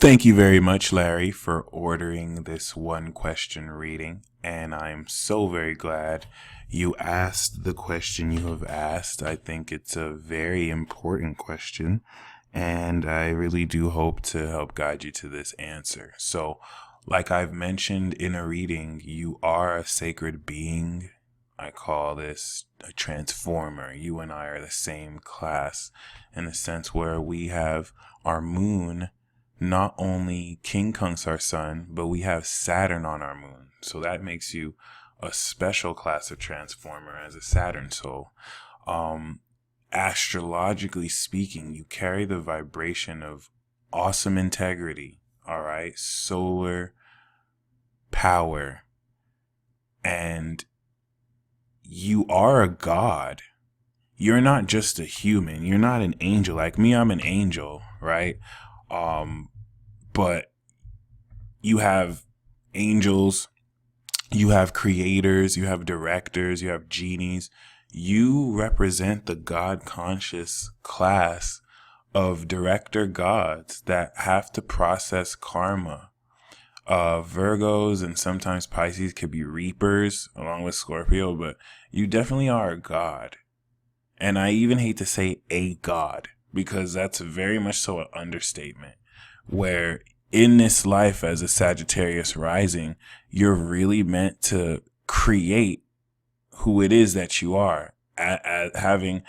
Thank you very much, Larry, for ordering this one question reading. And I'm so very glad you asked the question you have asked. I think it's a very important question, and I really do hope to help guide you to this answer. So, like I've mentioned in a reading, you are a sacred being. I call this a transformer. You and I are the same class in the sense where we have our moon. Not only King Kunk's our sun, but we have Saturn on our moon. So that makes you a special class of transformer as a Saturn soul. Astrologically speaking, you carry the vibration of awesome integrity, all right, solar power, and you are a god. You're not just a human. You're not an angel. Like me, I'm an angel, right? But you have angels, you have creators, you have directors, you have genies. You represent the God conscious class of director gods that have to process karma. Virgos and sometimes Pisces could be reapers along with Scorpio, but you definitely are a god. And I even hate to say a god because that's very much so an understatement. Where in this life as a Sagittarius rising, you're really meant to create who it is that you are, at having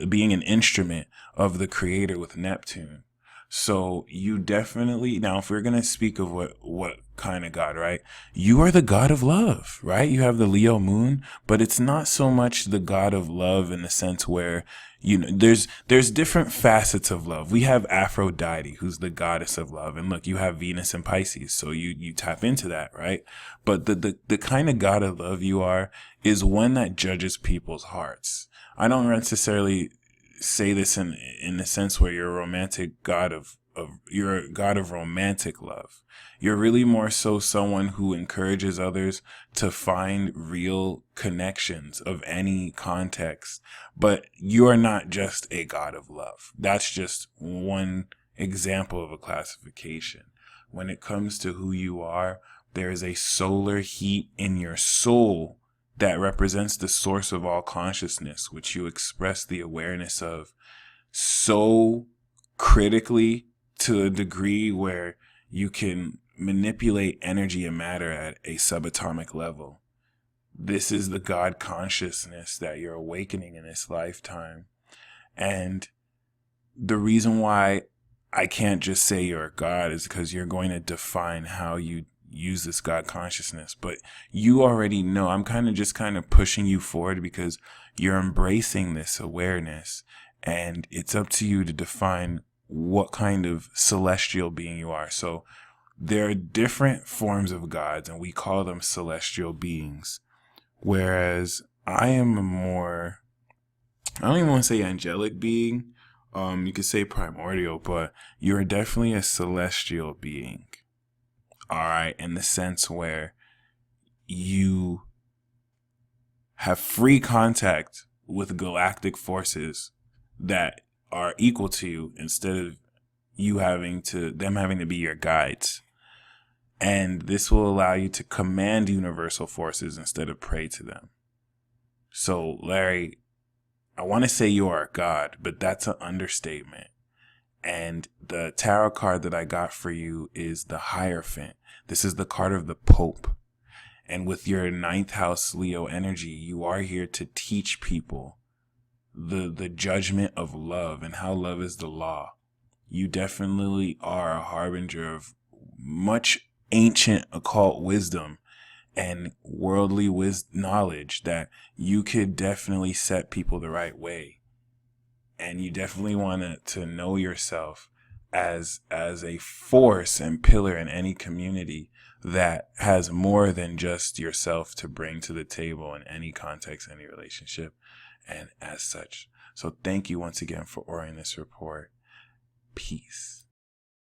being an instrument of the creator with Neptune. So you definitely, now if we're going to speak of what kind of God, right? You are the God of love, right? You have the Leo moon, but it's not so much the God of love in the sense where, there's different facets of love. We have Aphrodite, who's the goddess of love. And look, you have Venus and Pisces. So you tap into that, right? But the kind of God of love you are is one that judges people's hearts. I don't necessarily say this in the sense where you're a romantic god of you're a god of romantic love. You're really more so someone who encourages others to find real connections of any context. But you are not just a god of love. That's just one example of a classification. When it comes to who you are, there is a solar heat in your soul that represents the source of all consciousness, which you express the awareness of so critically to a degree where you can manipulate energy and matter at a subatomic level. This is the God consciousness that you're awakening in this lifetime. And the reason why I can't just say you're a God is because you're going to define how you use this God consciousness, but you already know. I'm kind of pushing you forward because you're embracing this awareness, and it's up to you to define what kind of celestial being you are. So there are different forms of gods, and we call them celestial beings. Whereas I am a more, I don't even want to say angelic being. You could say primordial, but you're definitely a celestial being. All right, in the sense where you have free contact with galactic forces that are equal to you instead of them having to be your guides. And this will allow you to command universal forces instead of pray to them. So, Larry, I want to say you are a god, but that's an understatement. And the tarot card that I got for you is the Hierophant. This is the card of the Pope. And with your ninth house Leo energy, you are here to teach people the judgment of love and how love is the law. You definitely are a harbinger of much ancient occult wisdom and worldly knowledge that you could definitely set people the right way. And you definitely want to know yourself as a force and pillar in any community that has more than just yourself to bring to the table in any context, any relationship, and as such. So thank you once again for ordering this report. Peace.